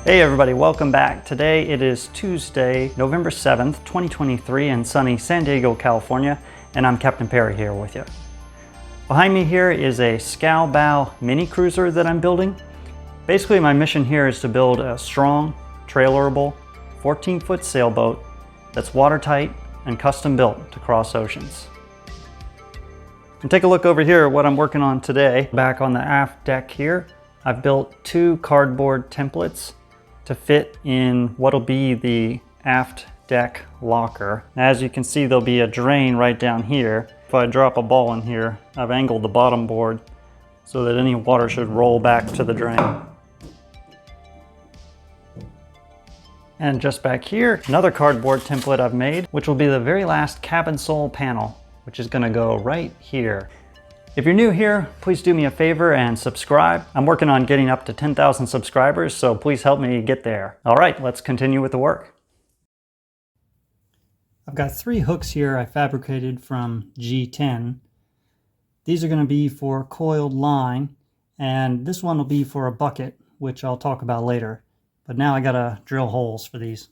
Hey everybody, welcome back. Today it is Tuesday, November 7th, 2023 in sunny San Diego, California, and I'm Captain Perry here with you. Behind me here is a Scow Bow Mini-Cruiser that I'm building. Basically my mission here is to build a strong, trailerable, 14-foot sailboat that's watertight and custom built to cross oceans. And take a look over here at what I'm working on today. Back on the aft deck here, I've built two cardboard templates to fit in what'll be the aft deck locker. As you can see, there'll be a drain right down here. If I drop a ball in here, I've angled the bottom board so that any water should roll back to the drain. And just back here, another cardboard template I've made, which will be the very last cabin sole panel, which is gonna go right here. If you're new here, please do me a favor and subscribe. I'm working on getting up to 10,000 subscribers, so please help me get there. All right, let's continue with the work. I've got three hooks here I fabricated from G10. These are going to be for coiled line, and this one will be for a bucket, which I'll talk about later. But now I gotta drill holes for these.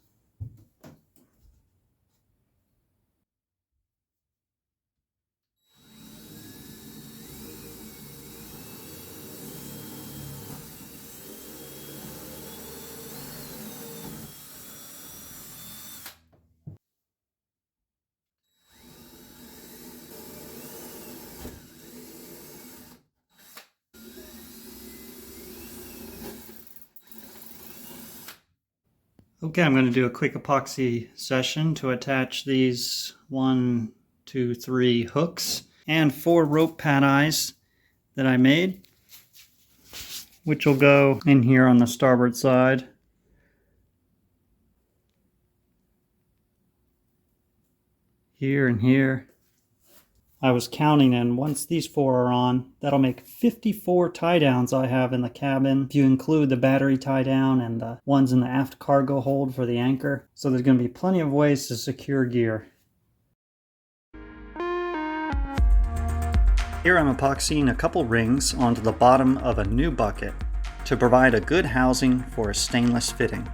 Okay, I'm going to do a quick epoxy session to attach these 1, 2, 3 hooks and 4 rope pad eyes that I made, which will go in here on the starboard side. Here and here. I was counting, and once these 4 are on, that'll make 54 tie downs I have in the cabin, if you include the battery tie down and the ones in the aft cargo hold for the anchor. So there's going to be plenty of ways to secure gear. Here I'm epoxying a couple rings onto the bottom of a new bucket to provide a good housing for a stainless fitting.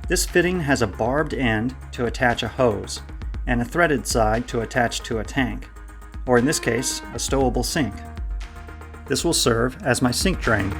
This fitting has a barbed end to attach a hose and a threaded side to attach to a tank, or in this case, a stowable sink. This will serve as my sink drain.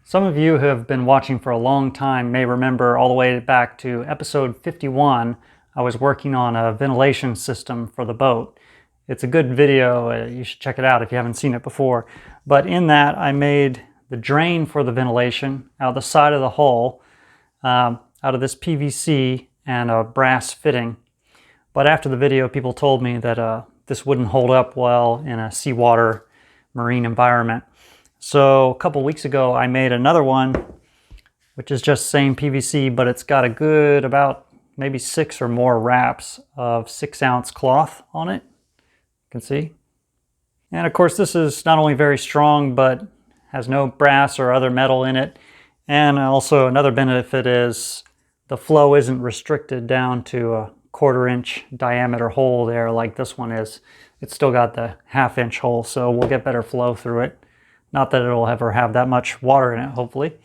Some of you who have been watching for a long time may remember all the way back to episode 51, I was working on a ventilation system for the boat. It's a good video, you should check it out if you haven't seen it before. But in that I made the drain for the ventilation out the side of the hull, out of this PVC and a brass fitting. But after the video, people told me that this wouldn't hold up well in a seawater marine environment. So a couple weeks ago I made another one, which is just same PVC, but it's got a good about maybe 6 or more wraps of 6-ounce cloth on it. You can see. And of course this is not only very strong, but has no brass or other metal in it. And also another benefit is the flow isn't restricted down to a 1/4 inch diameter hole there like this one is. It's still got the 1/2 inch hole, so we'll get better flow through it. Not that it'll ever have that much water in it, hopefully.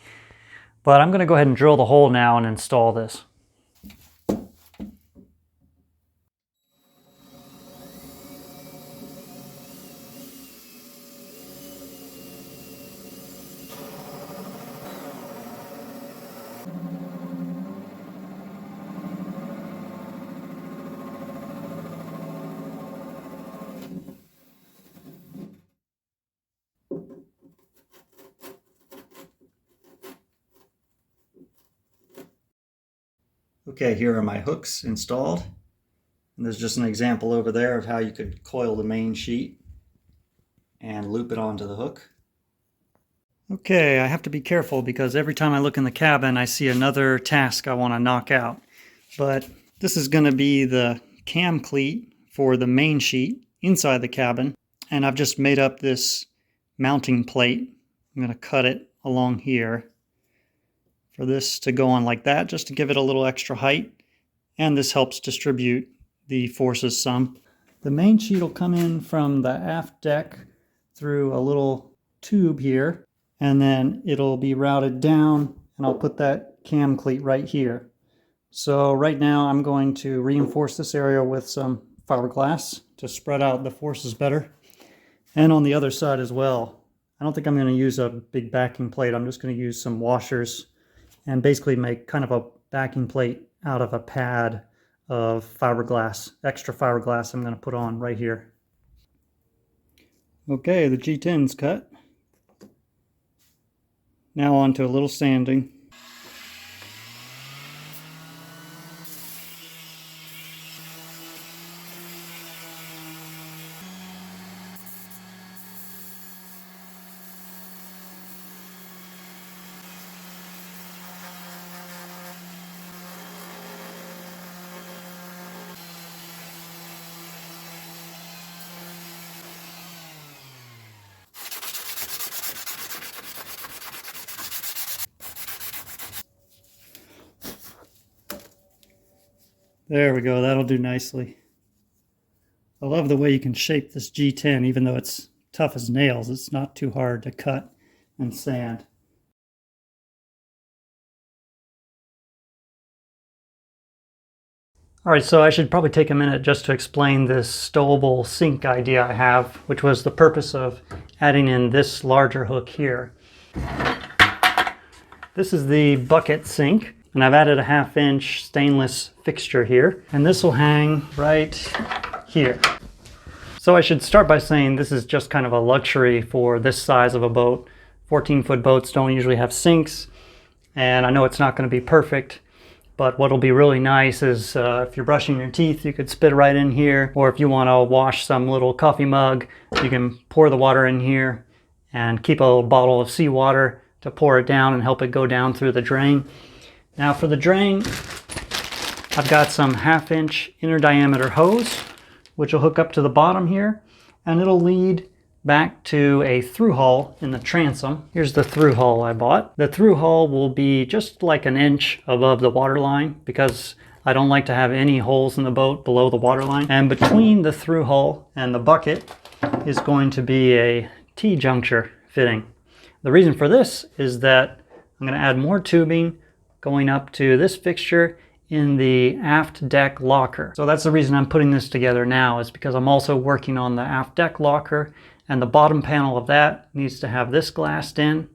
But I'm going to go ahead and drill the hole now and install this. Okay, here are my hooks installed. And there's just an example over there of how you could coil the main sheet. and loop it onto the hook. Okay, I have to be careful because every time I look in the cabin, I see another task I want to knock out. But this is going to be the cam cleat for the main sheet inside the cabin. And I've just made up this mounting plate. I'm going to cut it along here for this to go on like that, just to give it a little extra height. And this helps distribute the forces some. The main sheet will come in from the aft deck through a little tube here, and then it'll be routed down, and I'll put that cam cleat right here. So right now I'm going to reinforce this area with some fiberglass to spread out the forces better. And on the other side as well. I don't think I'm going to use a big backing plate. I'm just going to use some washers and basically make kind of a backing plate out of a pad of fiberglass, extra fiberglass I'm going to put on right here. Okay, the G10's cut. Now on to a little sanding. There we go, that'll do nicely. I love the way you can shape this G10, even though it's tough as nails. It's not too hard to cut and sand. Alright, so I should probably take a minute just to explain this stowable sink idea I have, which was the purpose of adding in this larger hook here. This is the bucket sink. And I've added a 1/2-inch stainless fixture here, and this will hang right here. So I should start by saying this is just kind of a luxury for this size of a boat. 14-foot boats don't usually have sinks, and I know it's not going to be perfect, but what'll be really nice is if you're brushing your teeth, you could spit right in here, or if you want to wash some little coffee mug, you can pour the water in here and keep a little bottle of seawater to pour it down and help it go down through the drain. Now for the drain, I've got some 1/2-inch inner diameter hose, which will hook up to the bottom here, and it'll lead back to a through hull in the transom. Here's the through hull I bought. The through hull will be just like 1 inch above the water line because I don't like to have any holes in the boat below the water line. And between the through hull and the bucket is going to be a T-juncture fitting. The reason for this is that I'm going to add more tubing going up to this fixture in the aft deck locker. So that's the reason I'm putting this together now, is because I'm also working on the aft deck locker, and the bottom panel of that needs to have this glassed in,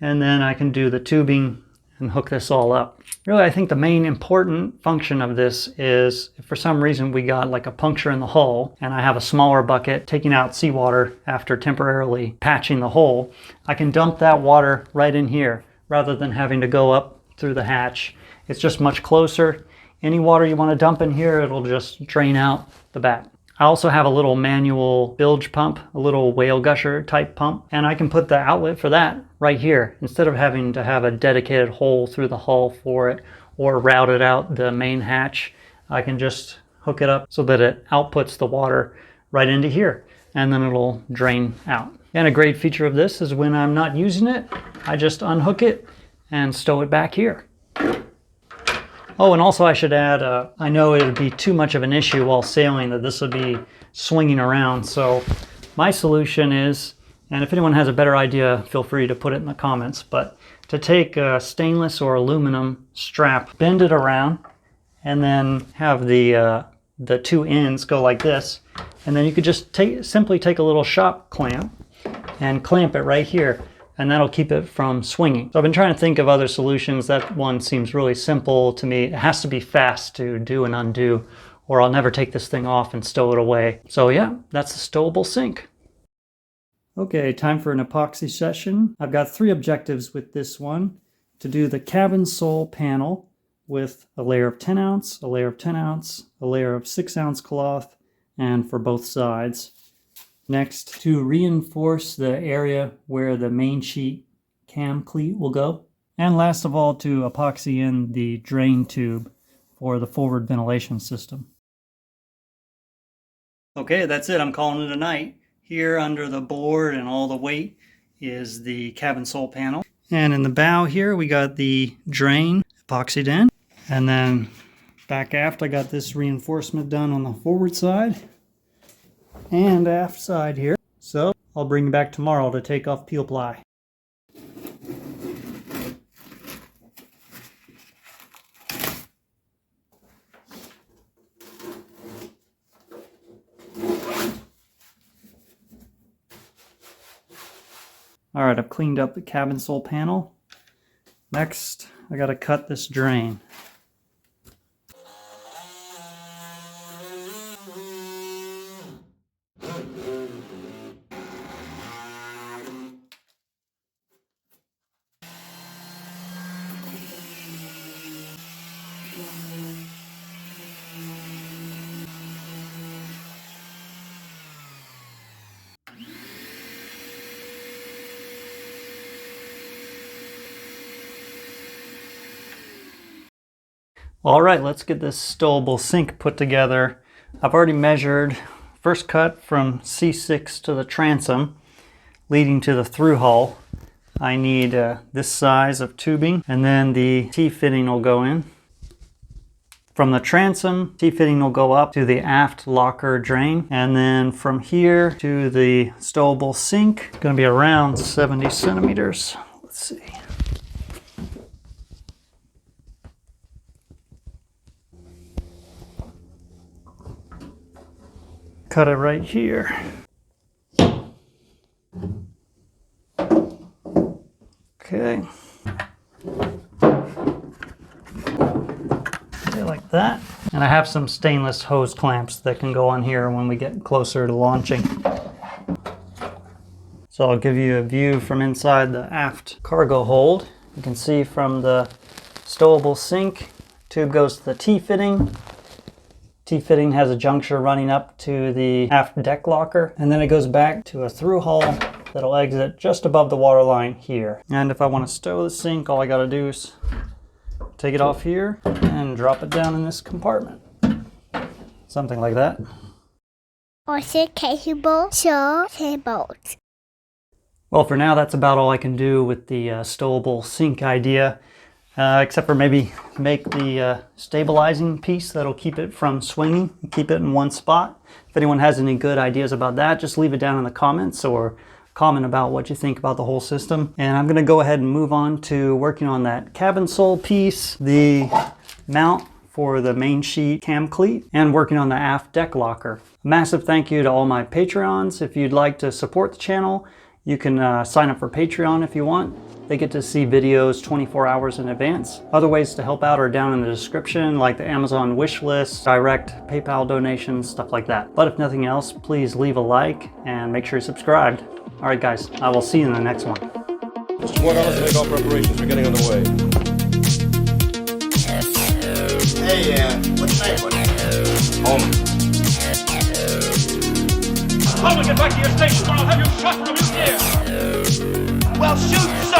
and then I can do the tubing and hook this all up. Really, I think the main important function of this is if for some reason we got like a puncture in the hull and I have a smaller bucket taking out seawater after temporarily patching the hole, I can dump that water right in here rather than having to go up through the hatch. It's just much closer. Any water you want to dump in here, it'll just drain out the back. I also have a little manual bilge pump, a little whale gusher type pump, and I can put the outlet for that right here instead of having to have a dedicated hole through the hull for it or route it out the main hatch. I can just hook it up so that it outputs the water right into here, and then it'll drain out. And a great feature of this is when I'm not using it, I just unhook it and stow it back here. Oh, and also I should add, I know it would be too much of an issue while sailing that this would be swinging around. So my solution is, and if anyone has a better idea, feel free to put it in the comments, but to take a stainless or aluminum strap, bend it around, and then have the two ends go like this. And then you could just simply take a little shop clamp and clamp it right here, and that'll keep it from swinging. So I've been trying to think of other solutions. That one seems really simple to me. It has to be fast to do and undo, or I'll never take this thing off and stow it away. So yeah, that's the stowable sink. Okay, time for an epoxy session. I've got 3 objectives with this one. To do the cabin sole panel with a layer of 10 ounce, a layer of 10 ounce, a layer of 6 ounce cloth, and for both sides. Next, to reinforce the area where the main sheet cam cleat will go. And last of all, to epoxy in the drain tube for the forward ventilation system. Okay, that's it. I'm calling it a night. Here under the board and all the weight is the cabin sole panel. And in the bow here, we got the drain epoxied in. And then back aft, I got this reinforcement done on the forward side and aft side here. So I'll bring you back tomorrow to take off peel ply. All right, I've cleaned up the cabin sole panel. Next, I got to cut this drain. All right, let's get this stowable sink put together. I've already measured first cut from C6 to the transom leading to the through hull. I need this size of tubing, and then the T-fitting will go in. From the transom, T-fitting will go up to the aft locker drain, and then from here to the stowable sink, it's going to be around 70 centimeters. Let's see. Cut it right here. Okay. Like that. And I have some stainless hose clamps that can go on here when we get closer to launching. So I'll give you a view from inside the aft cargo hold. You can see from the stowable sink, tube goes to the T-fitting. T-fitting has a juncture running up to the aft deck locker, and then it goes back to a through hull that'll exit just above the water line here. And if I want to stow the sink, all I got to do is take it off here and drop it down in this compartment. Something like that. Sailboat. Well, for now, that's about all I can do with the stowable sink idea. Except for maybe make the stabilizing piece that'll keep it from swinging, keep it in one spot. If anyone has any good ideas about that, just leave it down in the comments or comment about what you think about the whole system. And I'm going to go ahead and move on to working on that cabin sole piece, the mount for the main sheet cam cleat, and working on the aft deck locker. A massive thank you to all my Patreons. If you'd like to support the channel, you can sign up for Patreon if you want. They get to see videos 24 hours in advance. Other ways to help out are down in the description, like the Amazon wish list, direct PayPal donations, stuff like that. But if nothing else, please leave a like and make sure you're subscribed. All right, guys, I will see you in the next one. Just work on us to make all preparations for getting underway. Hey, what's your name, buddy? Home. Come and get back to your station or I'll have you shot from in here! Well, shoot!